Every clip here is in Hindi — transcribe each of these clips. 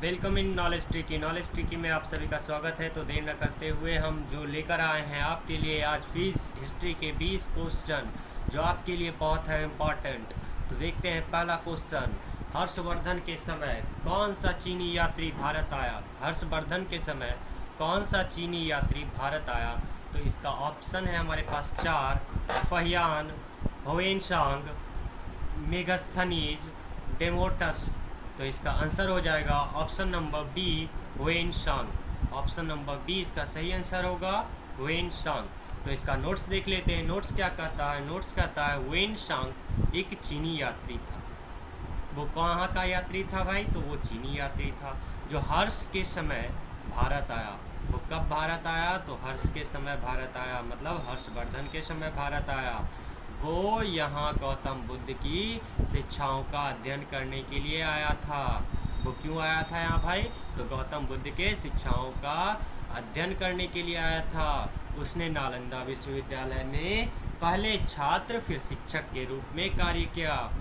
वेलकम इन नॉलेज ट्री की में आप सभी का स्वागत है। तो देर न करते हुए हम जो लेकर आए हैं आपके लिए आज फिजिक्स हिस्ट्री के 20 क्वेश्चन जो आपके लिए बहुत है इम्पॉर्टेंट। तो देखते हैं पहला क्वेश्चन, हर्षवर्धन के समय कौन सा चीनी यात्री भारत आया? हर्षवर्धन के समय कौन सा चीनी यात्री भारत आया? तो इसका ऑप्शन है हमारे पास 4, फहियान, होवेनसांग, मेगास्थनीज, डेमोटस। तो इसका आंसर हो जाएगा option number B, Hiuen Tsang. Option number B इसका सही आंसर होगा, हुएनसांग। तो इसका नोट्स देख लेते हैं। नोट्स क्या कहता है? नोट्स कहता है हुएनसांग एक चीनी यात्री था। वो कहाँ का यात्री था भाई? तो वो चीनी यात्री था जो हर्ष के समय भारत आया। वो कब भारत आया? तो हर्ष के समय भारत आया, मतलब हर्षवर्धन के समय भारत आया। वो यहाँ गौतम बुद्ध की शिक्षाओं का अध्ययन करने के लिए आया था। वो क्यों आया था यहाँ भाई? तो गौतम बुद्ध के शिक्षाओं का अध्ययन करने के लिए आया था। उसने नालंदा विश्वविद्यालय में पहले छात्र फिर शिक्षक के रूप में कार्य किया।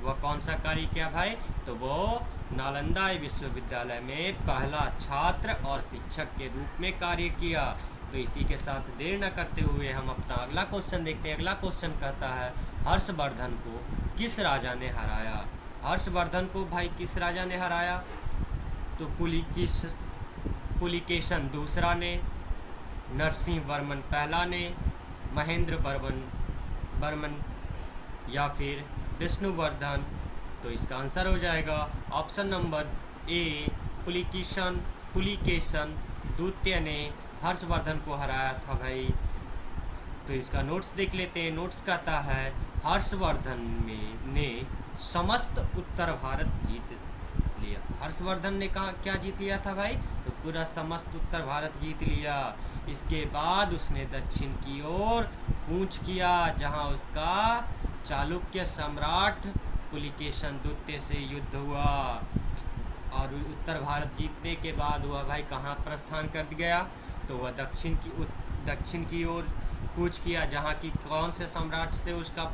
वह कौन सा कार्य किया भाई? तो वो नालंदा विश्वविद्यालय में पहला छात्र और शिक्षक के रूप में कार्य किया। तो इसी के साथ देर न करते हुए हम अपना अगला क्वेश्चन देखते हैं। अगला क्वेश्चन कहता है हर्षवर्धन को किस राजा ने हराया? हर्षवर्धन को भाई किस राजा ने हराया? तो पुलिकेशन दूसरा ने, नरसिंह वर्मन पहला ने, महेंद्र वर्मन या फिर विष्णुवर्धन। तो इसका आंसर हो जाएगा ऑप्शन नंबर ए, पुलिकेशन द्वितीय ने हर्षवर्धन को हराया था भाई। तो इसका नोट्स देख लेते हैं। नोट्स कहता है हर्षवर्धन ने समस्त उत्तर भारत जीत लिया। हर्षवर्धन ने कहा क्या जीत लिया था भाई? तो पूरा समस्त उत्तर भारत जीत लिया। इसके बाद उसने दक्षिण की ओर कूच किया जहां उसका चालुक्य सम्राट पुलिकेशन द्वितीय से युद्ध हुआ। और उत्तर भारत जीतने के बाद वह भाई कहाँ प्रस्थान कर गया? तो वह दक्षिण की ओर कूच किया जहाँ की कौन से सम्राट से उसका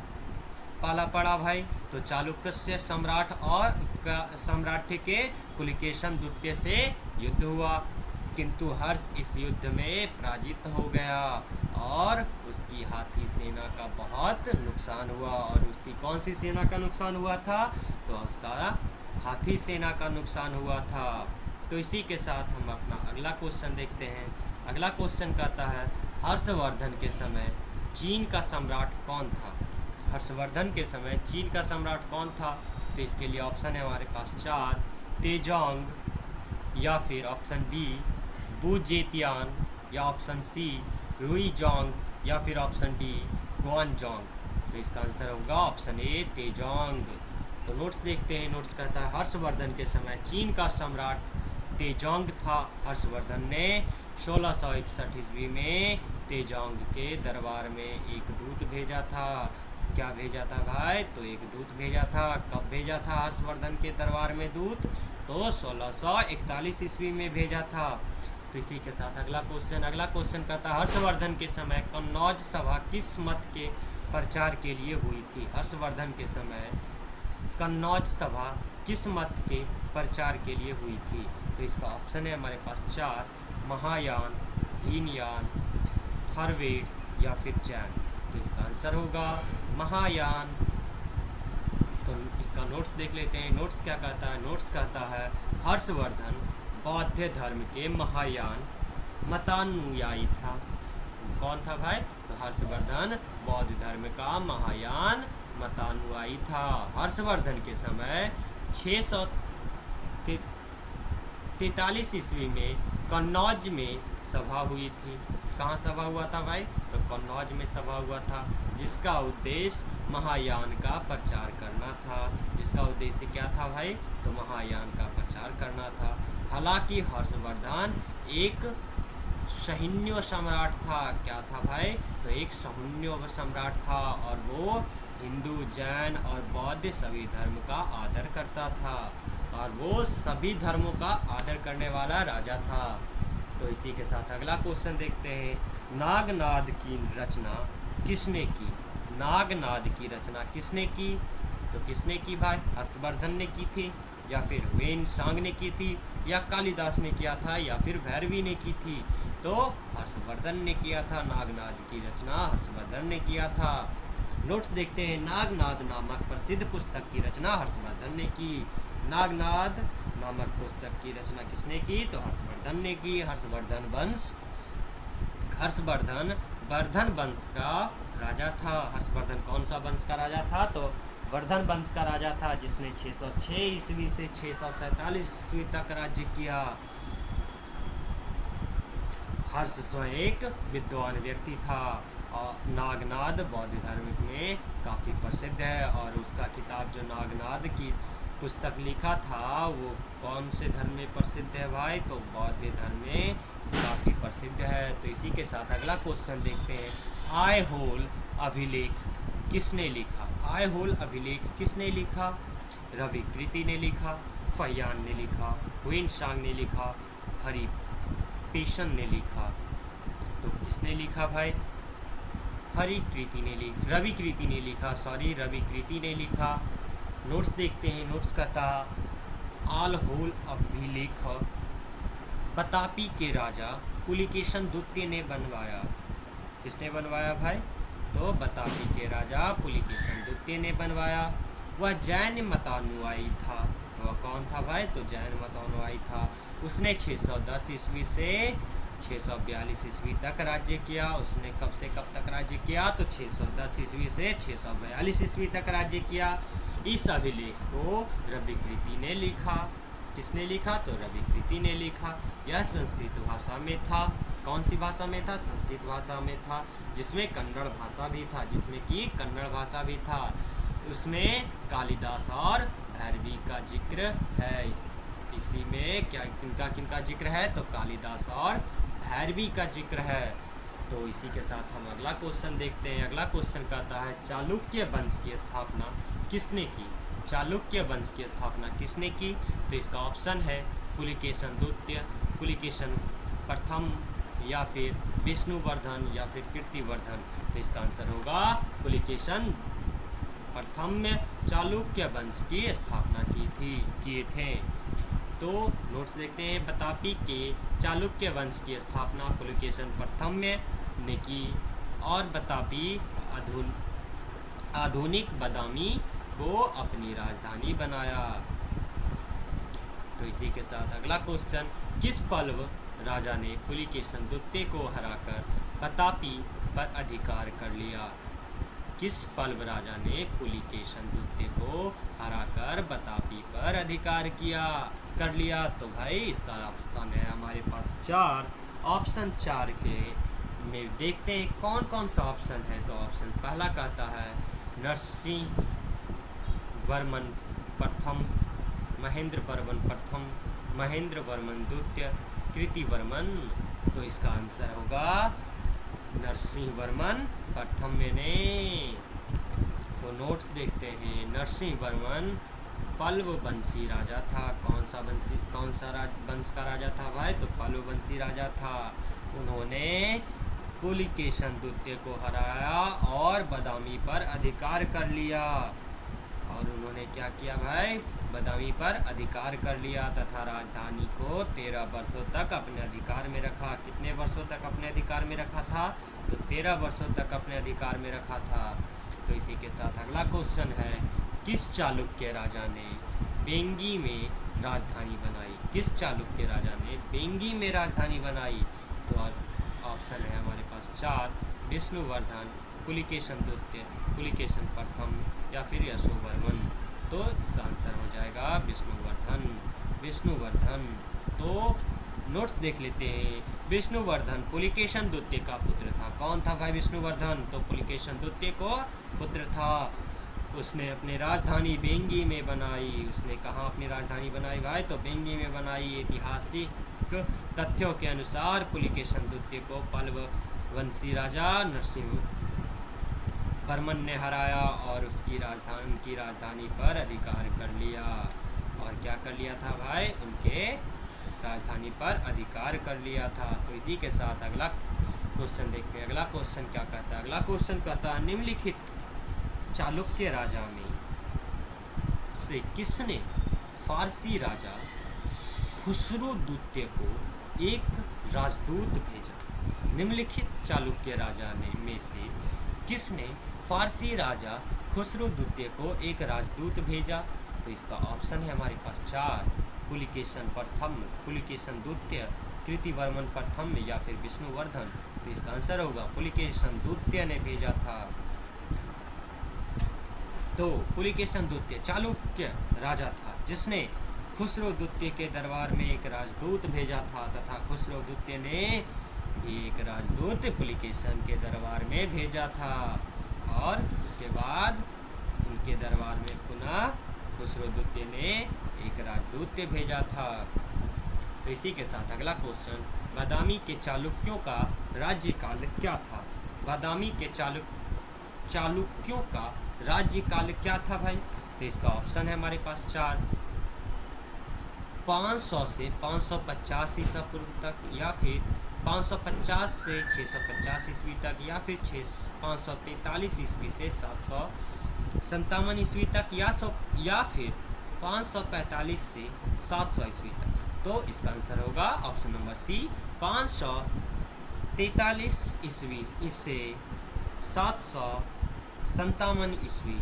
पाला पड़ा भाई? तो चालुक्य सम्राट और सम्राट के पुलिकेशन द्वितीय से युद्ध हुआ। किंतु हर्ष इस युद्ध में पराजित हो गया और उसकी हाथी सेना का बहुत नुकसान हुआ। और उसकी कौन सी सेना का नुकसान हुआ था? तो उसका हाथी सेना का नुकसान हुआ था। तो इसी के साथ हम अपना अगला क्वेश्चन देखते हैं। अगला क्वेश्चन कहता है हर्षवर्धन के समय चीन का सम्राट कौन था? हर्षवर्धन के समय चीन का सम्राट कौन था? तो इसके लिए ऑप्शन है हमारे पास 4, तेजोंग या फिर ऑप्शन बी बू जेतियान या ऑप्शन सी रुईजोंग या फिर ऑप्शन डी गुआनजोंग। तो इसका आंसर होगा ऑप्शन ए, तेजोंग। तो नोट्स देखते हैं। नोट्स कहता है हर्षवर्धन के समय चीन का सम्राट तेजोंग था। हर्षवर्धन ने 1661 ईस्वी में तेजोंग के दरबार में एक दूत भेजा था। क्या भेजा था भाई? तो एक दूत भेजा था। कब भेजा था हर्षवर्धन के दरबार में दूत? तो 1641 ईस्वी में भेजा था। तो इसी के साथ अगला क्वेश्चन कहता है हर्षवर्धन के समय कन्नौज सभा किस मत के प्रचार के लिए हुई थी? हर्षवर्धन के समय कन्नौज सभा किस मत के प्रचार के लिए हुई थी? तो इसका ऑप्शन है हमारे पास 4, महायान, हीनयान, थारवेद या फिर जैन। तो इसका आंसर होगा महायान। तो इसका नोट्स देख लेते हैं। नोट्स क्या कहता है? नोट्स कहता है हर्षवर्धन बौद्ध धर्म के महायान मतानुयायी था। कौन था भाई? तो हर्षवर्धन बौद्ध धर्म का महायान मतानुयायी था। हर्षवर्धन के समय 643 ईस्वी में कन्नौज में सभा हुई थी। कहाँ सभा हुआ था भाई? तो कन्नौज में सभा हुआ था जिसका उद्देश्य महायान का प्रचार करना था। जिसका उद्देश्य क्या था भाई? तो महायान का प्रचार करना था। हालांकि हर्षवर्धन एक सैन्य सम्राट था। क्या था भाई? तो एक सैन्य सम्राट था और वो हिंदू, जैन और बौद्ध सभी धर्म का आदर करता था और वो सभी धर्मों का आदर करने वाला राजा था। तो इसी के साथ अगला क्वेश्चन देखते हैं। नागनाद की रचना किसने की? नागनाद की रचना किसने की? तो किसने की भाई? हर्षवर्धन ने की थी। या फिर वेन सांग ने की थी, या कालिदास ने किया था, या फिर भैरवी ने की थी? तो हर्षवर्धन ने किया था। नागनाद की रचना हर्षवर्धन ने किया था। नोट्स देखते हैं। नागनाद नामक प्रसिद्ध पुस्तक की रचना हर्षवर्धन ने की। नागनाद नामक पुस्तक की रचना किसने की? तो हर्षवर्धन ने की। हर्षवर्धन वर्धन वंश का राजा था। हर्षवर्धन कौन सा वंश का राजा था? तो वर्धन वंश का राजा था, जिसने 606 ईस्वी से 647 ईस्वी तक राज्य किया। हर्ष स्वयं एक विद्वान व्यक्ति था और नागनाद बौद्ध धर्म में काफ़ी प्रसिद्ध है। और उसका किताब जो नागनाद की पुस्तक लिखा था वो कौन से धर्म में प्रसिद्ध है भाई? तो बौद्ध धर्म में काफ़ी प्रसिद्ध है। तो इसी के साथ अगला क्वेश्चन देखते हैं। आयहोल अभिलेख किसने लिखा? आयहोल अभिलेख किसने लिखा? रवि कृति ने लिखा, फहियान ने लिखा, हुएनसांग ने लिखा, हरिपेशन ने लिखा? तो किसने लिखा भाई? रवि कृति ने लिखा। नोट्स देखते हैं। नोट्स का था आलहोल अभिलेख बतापी के राजा पुलिकेशन द्वितीय ने बनवाया। किसने बनवाया भाई? तो बतापी के राजा पुलिकेशन द्वितीय ने बनवाया। वह जैन मतानुयायी था। वह कौन था भाई? तो जैन मतानुयायी था। उसने 610 ईस्वी से 642 ईस्वी तक राज्य किया। उसने कब से कब तक राज्य किया? तो 610 ईस्वी से 642 ईस्वी तक राज्य किया। इस अभिलेख को रवि कृति ने लिखा। किसने लिखा? तो रवि कृति ने लिखा। यह संस्कृत भाषा में था। कौन सी भाषा में था? संस्कृत भाषा में था, जिसमें कन्नड़ भाषा भी था। उसमें कालिदास और भैरवी का जिक्र है। इसी में क्या किनका जिक्र है? तो कालिदास और भैरवी का जिक्र है। तो इसी के साथ हम अगला क्वेश्चन देखते हैं। अगला क्वेश्चन कहता है चालुक्य वंश की स्थापना किसने की? चालुक्य वंश की स्थापना किसने की? तो इसका ऑप्शन है पुलिकेशन द्वितीय, पुलिकेशन प्रथम, या फिर विष्णुवर्धन, या फिर कीर्तिवर्धन। तो इसका आंसर होगा पुलिकेशन प्रथम में चालुक्य वंश की स्थापना किए थे। तो नोट्स देखते हैं। बतापी के चालुक्य वंश की स्थापना पुलिकेशन प्रथम ने की और बतापी आधुनिक बादामी को अपनी राजधानी बनाया। तो इसी के साथ अगला क्वेश्चन, किस पल्लव राजा ने पुलिकेशन द्वितीय को हराकर बतापी पर अधिकार कर लिया? किस पल्लव राजा ने पुलिकेशन द्वितीय को हराकर बतापी पर अधिकार कर लिया? तो भाई इसका ऑप्शन है हमारे पास 4। ऑप्शन 4 के में देखते हैं कौन कौन सा ऑप्शन है। तो ऑप्शन पहला कहता है नरसिंह वर्मन प्रथम, महेंद्र वर्मन प्रथम, महेंद्र वर्मन द्वितीय, कीर्तिवर्मन। तो इसका आंसर होगा नरसिंह वर्मन प्रथम ने। तो नोट्स देखते हैं। नरसिंह वर्मन पल्लव वंशी राजा था। कौन सा वंश का राजा था भाई? तो पल्लव वंशी राजा था। उन्होंने पुलिकेशन द्वितीय को हराया और बादामी पर अधिकार कर लिया। और उन्होंने क्या किया भाई? बादामी पर अधिकार कर लिया तथा राजधानी को 13 वर्षों तक अपने अधिकार में रखा। कितने वर्षों तक अपने अधिकार में रखा था? तो 13 वर्षों तक अपने अधिकार में रखा था। तो इसी के साथ अगला क्वेश्चन है, किस चालुक्य राजा ने बेंगी में राजधानी बनाई? किस चालुक्य राजा ने बेंगी में राजधानी बनाई? तो ऑप्शन है हमारे पास 4, विष्णुवर्धन, पुलिकेशन द्वितीय, पुलिकेशन प्रथम, या फिर यशोवर्मन। तो इसका आंसर हो जाएगा विष्णुवर्धन। तो नोट्स देख लेते हैं। विष्णुवर्धन पुलिकेशन द्वितीय का पुत्र था। कौन था भाई विष्णुवर्धन? तो पुलिकेशन द्वितीय को पुत्र था। उसने अपनी राजधानी बेंगी में बनाई। उसने कहाँ अपनी राजधानी बनाई भाई? तो बेंगी में बनाई। ऐतिहासिक तथ्यों के अनुसार पुलिकेशन द्वितीय को पल्लव वंशी राजा नरसिंह वर्मन ने हराया और उसकी राजधानी पर अधिकार कर लिया। और क्या कर लिया था भाई? उनके राजधानी पर अधिकार कर लिया था। तो इसी के साथ अगला क्वेश्चन देखते हैं। अगला क्वेश्चन क्या कहता है? अगला क्वेश्चन कहता है निम्नलिखित चालुक्य राजा में से किसने फारसी राजा खुसरो द्वितीय को एक राजदूत भेजा। निम्नलिखित चालुक्य राजा में से किसने फारसी राजा खुसरो द्वितीय को एक राजदूत भेजा? तो इसका ऑप्शन है हमारे पास 4, पुलिकेशन प्रथम, पुलिकेशन द्वितीय, कृतिवर्मन प्रथम या फिर विष्णुवर्धन। तो इसका आंसर होगा पुलिकेशन द्वितीय ने भेजा था। तो पुलिकेशन द्वितीय चालुक्य राजा था जिसने खुसरो द्वितीय के दरबार में एक राजदूत भेजा था तथा खुसरो द्वितीय ने एक राजदूत पुलिकेशन के दरबार में भेजा था और उसके बाद उनके दरबार में पुनः खुसरो द्वितीय ने एक राजदूत भेजा था। तो इसी के साथ अगला क्वेश्चन, बादामी के चालुक्यों का राज्यकाल क्या था? बादामी के चालुक्यों का राज्यकाल क्या था भाई? तो इसका ऑप्शन है हमारे पास 4, 500 से 550 ईसा पूर्व तक, या फिर 550 से 650 ईस्वी तक, या फिर 543 ईस्वी से 757 ईस्वी तक, या फिर 545 से 700 ईस्वी तक। तो इसका आंसर होगा ऑप्शन नंबर सी, 543 ईस्वी से 757 ईस्वी।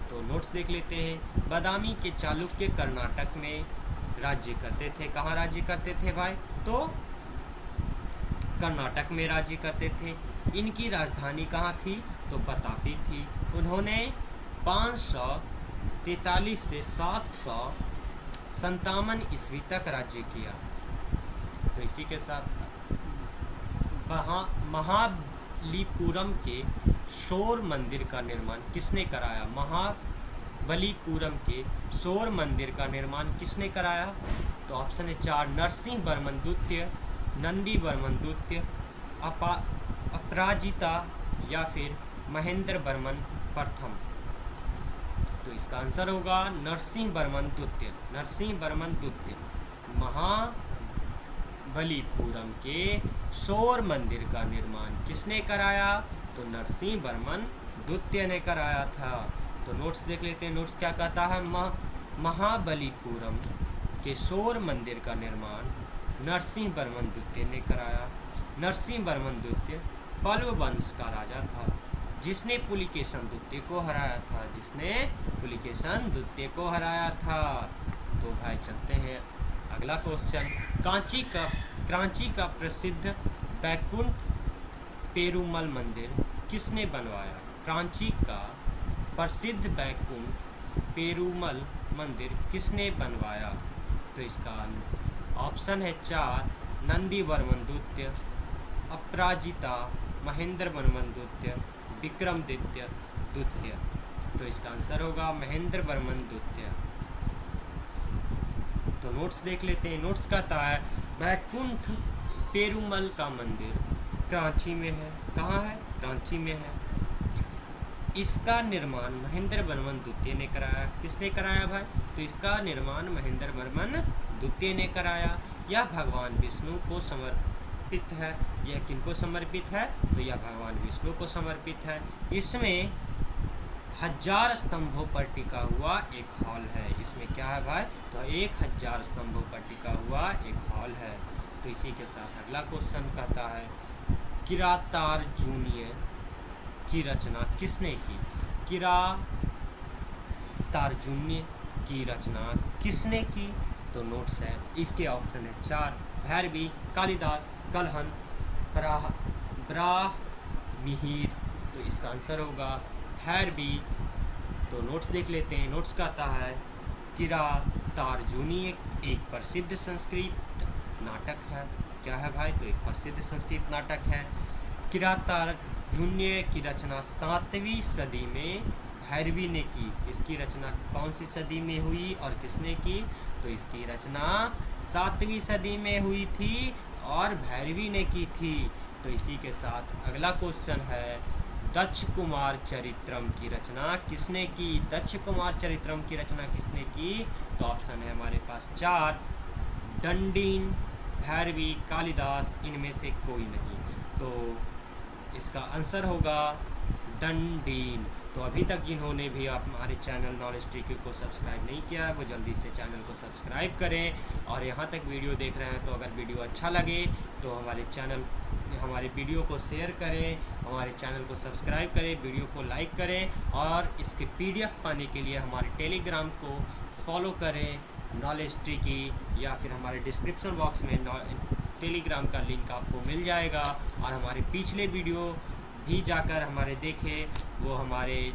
तो नोट्स देख लेते हैं। बादामी के चालुक्य कर्नाटक में राज्य करते थे। कहाँ राज्य करते थे भाई? तो कर्नाटक में राज्य करते थे। इनकी राजधानी कहाँ थी? तो बतापी थी। उन्होंने 543 से 757 ईस्वी तक राज्य किया। तो इसी के साथ महाबलीपुरम के शोर मंदिर का निर्माण किसने कराया? महाबलीपुरम के शोर मंदिर का निर्माण किसने कराया? तो ऑप्शन है 4, नरसिंह वर्मन द्वितीय, नंदी वर्मन द्वितीय, अपराजिता या फिर महेंद्र वर्मन प्रथम। तो इसका आंसर होगा नरसिंह वर्मन द्वितीय। नरसिंह वर्मन द्वितीय महाबलीपुरम के शोर मंदिर का निर्माण किसने कराया? तो नरसिंह वर्मन द्वितीय ने कराया था। तो नोट्स देख लेते हैं। नोट्स क्या कहता है? महाबलीपुरम के शोर मंदिर का निर्माण नरसिंह वर्मन द्वितीय ने कराया। नरसिंह वर्मन द्वितीय पल्लव वंश का राजा था जिसने पुलिकेशन द्वितीय को हराया था। जिसने पुलिकेशन द्वितीय को हराया था। तो भाई चलते हैं अगला क्वेश्चन। कांची का प्रसिद्ध बैकुंठ पेरुमल मंदिर किसने बनवाया? कांची का प्रसिद्ध बैकुंठ पेरुमल मंदिर किसने बनवाया? तो इसका ऑप्शन है 4, नंदी वर्मन द्वितीय, अपराजिता, महेंद्र वर्मन द्वितीय, विक्रमादित्य द्वितीय। तो इसका आंसर होगा महेंद्र वर्मन द्वितीय। तो नोट्स देख लेते हैं। नोट्स कहता है बैकुंठ पेरुमल का मंदिर कराची में है। कहाँ है? कराची में है। इसका निर्माण महेंद्र वर्मन द्वितीय ने कराया। किसने कराया भाई? तो इसका निर्माण महेंद्र वर्मन द्वितीय ने कराया। यह भगवान विष्णु को समर्पित है। यह किनको समर्पित है? तो यह भगवान विष्णु को समर्पित है। इसमें 1000 स्तंभों पर टिका हुआ एक हॉल है। इसमें क्या है भाई? तो 1000 स्तंभों पर टिका हुआ एक हॉल है। तो इसी के साथ अगला क्वेश्चन कहता है किरातार्जुनीय की रचना किसने की? किरातार्जुनीय की रचना किसने की? तो नोट्स है। इसके ऑप्शन है 4, भैरवी, कालिदास, कलहन, ब्राह्मणिहिर। तो इसका आंसर होगा भैरवी। तो नोट्स देख लेते हैं। नोट्स कहता है किरातार्जुनीय एक प्रसिद्ध संस्कृत नाटक है। क्या है भाई? तो एक प्रसिद्ध संस्कृत नाटक है। किरातार्जुनीय की रचना 7वीं सदी में भैरवी ने की। इसकी रचना कौन सी सदी में हुई और किसने की? तो इसकी रचना 7वीं सदी में हुई थी और भैरवी ने की थी। तो इसी के साथ अगला क्वेश्चन है दक्ष कुमार चरित्रम की रचना किसने की? दक्ष कुमार चरित्रम की रचना किसने की? तो ऑप्शन है हमारे पास 4, दंडीन, भैरवी, कालिदास, इनमें से कोई नहीं। तो इसका आंसर होगा दंडीन। तो तो अभी तक जिन्होंने भी आप हमारे चैनल नॉलेज ट्रिकी को सब्सक्राइब नहीं किया है वो जल्दी से चैनल को सब्सक्राइब करें। और यहाँ तक वीडियो देख रहे हैं तो अगर वीडियो अच्छा लगे तो हमारे वीडियो को शेयर करें, हमारे चैनल को सब्सक्राइब करें, वीडियो को लाइक करें और इसके PDF पाने के लिए हमारे टेलीग्राम को फॉलो करें नॉलेज ट्रिकी, या फिर हमारे डिस्क्रिप्शन बॉक्स में टेलीग्राम का लिंक आपको मिल जाएगा। और हमारे पिछले वीडियो भी जाकर हमारे देखें, वो हमारे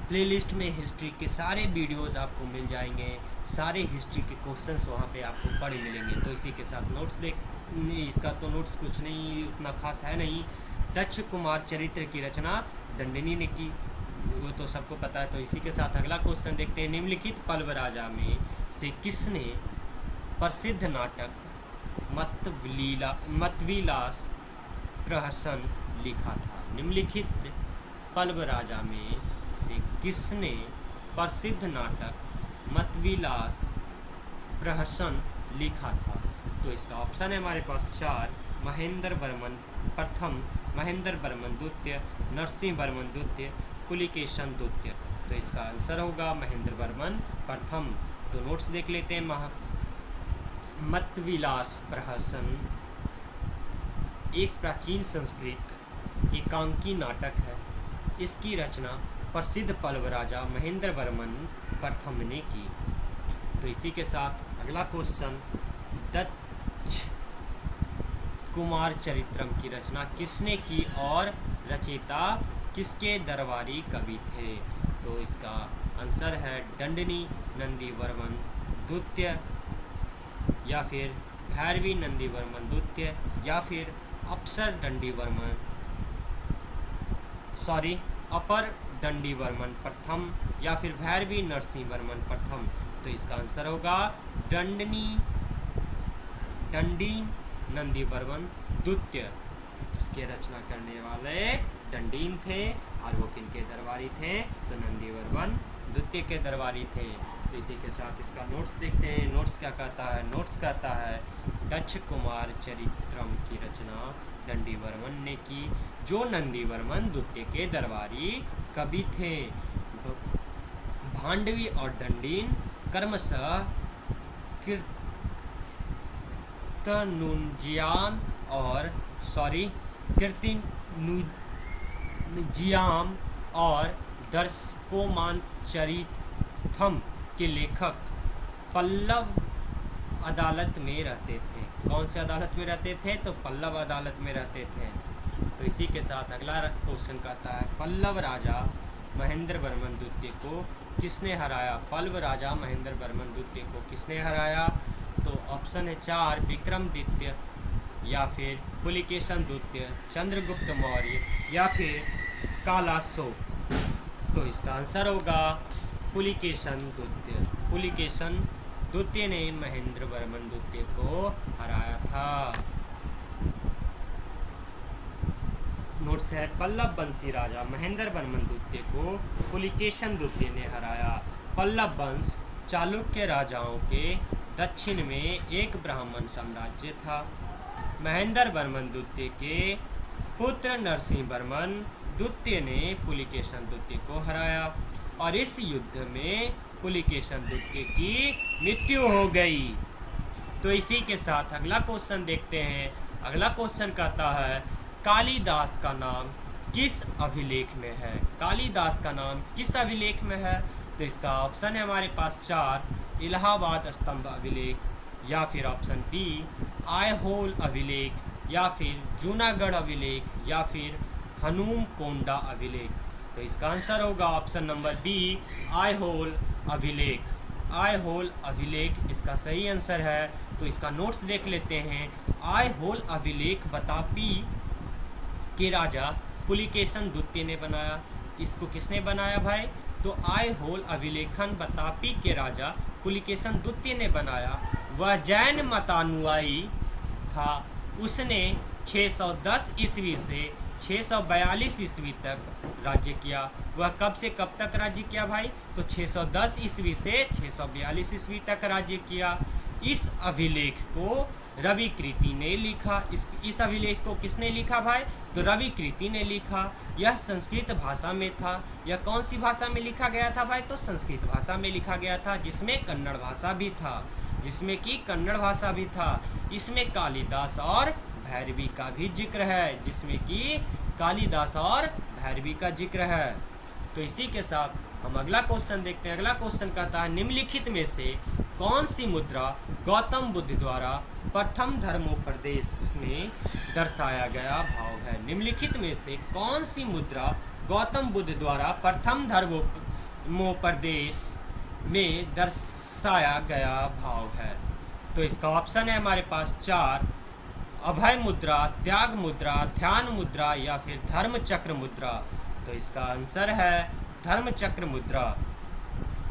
प्लेलिस्ट में हिस्ट्री के सारे वीडियोस आपको मिल जाएंगे, सारे हिस्ट्री के क्वेश्चंस वहाँ पे आपको पढ़े मिलेंगे। तो इसी के साथ नोट्स इसका तो नोट्स कुछ नहीं उतना खास है नहीं। दक्ष कुमार चरित्र की रचना दंडिनी ने की, वो तो सबको पता है। तो इसी के साथ अगला क्वेश्चन देखते हैं। निम्नलिखित पल्लव राजा में से किसने प्रसिद्ध नाटक मतविलास प्रहसन लिखा था? निम्नलिखित पल्लव राजा में से किसने प्रसिद्ध नाटक मतविलास प्रहसन लिखा था? तो इसका ऑप्शन है हमारे पास 4, महेंद्र वर्मन प्रथम, महेंद्र वर्मन द्वितीय, नरसिंह वर्मन द्वितीय, पुलिकेशन द्वितीय। तो इसका आंसर होगा महेंद्र वर्मन प्रथम। तो नोट्स देख लेते हैं। मतविलास प्रहसन एक प्राचीन संस्कृत एकांकी नाटक है। इसकी रचना प्रसिद्ध पल्लव राजा महेंद्र वर्मन प्रथम ने की। तो इसी के साथ अगला क्वेश्चन, दक्ष कुमार चरित्रम की रचना किसने की और रचयिता किसके दरबारी कवि थे? तो इसका आंसर है दंडिनी नंदी वर्मन द्वितीय, या फिर भैरवी नंदी वर्मन द्वितीय, या फिर अपर दंडी वर्मन प्रथम, या फिर भैरवी नरसिंह वर्मन प्रथम। तो इसका आंसर होगा दंडी नंदी वर्मन द्वितीय। इसके रचना करने वाले दंडीन थे और वो किनके दरबारी थे? तो नंदी वर्मन द्वितीय के दरबारी थे। तो इसी के साथ इसका नोट्स देखते हैं। नोट्स क्या कहता है? नोट्स कहता है दक्ष कुमार चरित्रम की रचना दंडी वर्मन ने की, जो नंदी वर्मन द्वितीय के दरबारी कवि थे। भांडवी और दंडीन क्रमशः कीर्तिनुजियाम और दर्शकोमांचरिथम के लेखक पल्लव अदालत में रहते थे। कौन से अदालत में रहते थे? तो पल्लव अदालत में रहते थे। तो इसी के साथ अगला क्वेश्चन कहता है, पल्लव राजा महेंद्र वर्मन द्वितीय को किसने हराया? पल्लव राजा महेंद्र वर्मन द्वितीय को किसने हराया? तो ऑप्शन है 4, विक्रमादित्य, या फिर पुलिकेशन द्वितीय, चंद्रगुप्त मौर्य, या फिर कालाशोक। तो इसका आंसर होगा पुलिकेशन द्वितीय। पुलिकेशन द्वितीय ने महेंद्र वर्मन द्वितीय को हराया था। नोट्स है, पल्लव वंशी राजा महेंद्र वर्मन द्वितीय को पुलिकेशन द्वितीय ने हराया। पल्लव वंश चालुक्य राजाओं के दक्षिण में एक ब्राह्मण साम्राज्य था। महेंद्र वर्मन द्वितीय के पुत्र नरसिंह वर्मन द्वितीय ने पुलिकेशन द्वितीय को हराया और इस युद्ध में पुलिकेशन द्वितीय की मृत्यु हो गई। तो इसी के साथ अगला क्वेश्चन देखते हैं। अगला क्वेश्चन कहता है, कालिदास का नाम किस अभिलेख में है? कालिदास का नाम किस अभिलेख में है? तो इसका ऑप्शन है हमारे पास 4, इलाहाबाद स्तंभ अभिलेख, या फिर ऑप्शन बी आयहोल अभिलेख, या फिर जूनागढ़ अभिलेख, या फिर हनुम कोंडा अभिलेख। तो इसका आंसर होगा ऑप्शन नंबर बी, आयहोल अभिलेख। आयहोल अभिलेख इसका सही आंसर है। तो इसका नोट्स देख लेते हैं। आयहोल अभिलेख बतापी के राजा पुलिकेशन द्वितीय ने बनाया। इसको किसने बनाया भाई? तो आयहोल अभिलेखन बतापी के राजा पुलिकेशन द्वितीय ने बनाया। वह जैन मतानुयायी था। उसने 610 ईस्वी से 642 ईस्वी तक राज्य किया। वह कब से कब तक राज्य किया भाई? तो 610 ईस्वी से 642 ईस्वी तक राज्य किया। इस अभिलेख को रवि कृति ने लिखा। इस अभिलेख को किसने लिखा भाई? तो रवि कृति ने लिखा। यह संस्कृत भाषा में था। यह कौन सी भाषा में लिखा गया था भाई? तो संस्कृत भाषा में लिखा गया था, जिसमें कन्नड़ भाषा भी था, जिसमें कि कन्नड़ भाषा भी था। इसमें कालिदास और भैरवी का भी जिक्र है, जिसमें कि कालिदास और भैरवी का जिक्र है। तो इसी के साथ हम अगला क्वेश्चन देखते हैं। अगला क्वेश्चन कहता है, निम्नलिखित में से कौन सी मुद्रा गौतम बुद्ध द्वारा प्रथम धर्मोपदेश में दर्शाया गया भाव है? निम्नलिखित में से कौन सी मुद्रा गौतम बुद्ध द्वारा प्रथम धर्मोपदेश में दर्शाया गया भाव है? तो इसका ऑप्शन है हमारे पास 4, अभय मुद्रा, त्याग मुद्रा, ध्यान मुद्रा या फिर धर्म चक्र मुद्रा। तो इसका आंसर है धर्म चक्र मुद्रा।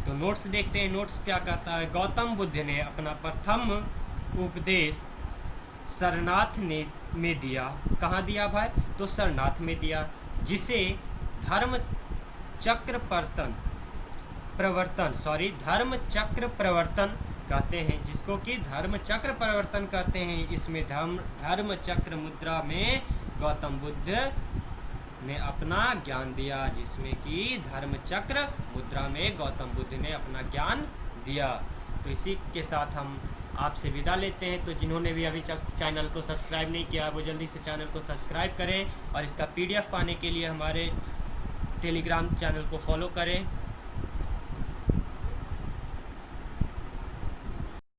तो नोट्स देखते हैं, नोट्स क्या कहता है। गौतम बुद्ध ने अपना प्रथम उपदेश सरनाथ में दिया। कहाँ दिया भाई? तो सरनाथ में दिया, जिसे धर्म चक्र प्रवर्तन कहते हैं, जिसको कि धर्म चक्र प्रवर्तन कहते हैं। इसमें धर्म चक्र मुद्रा में गौतम बुद्ध ने अपना ज्ञान दिया, जिसमें कि धर्म चक्र मुद्रा में गौतम बुद्ध ने अपना ज्ञान दिया। तो इसी के साथ हम आपसे विदा लेते हैं। तो जिन्होंने भी अभी चैनल को सब्सक्राइब नहीं किया, वो जल्दी से चैनल को सब्सक्राइब करें और इसका PDF पाने के लिए हमारे टेलीग्राम चैनल को फॉलो करें।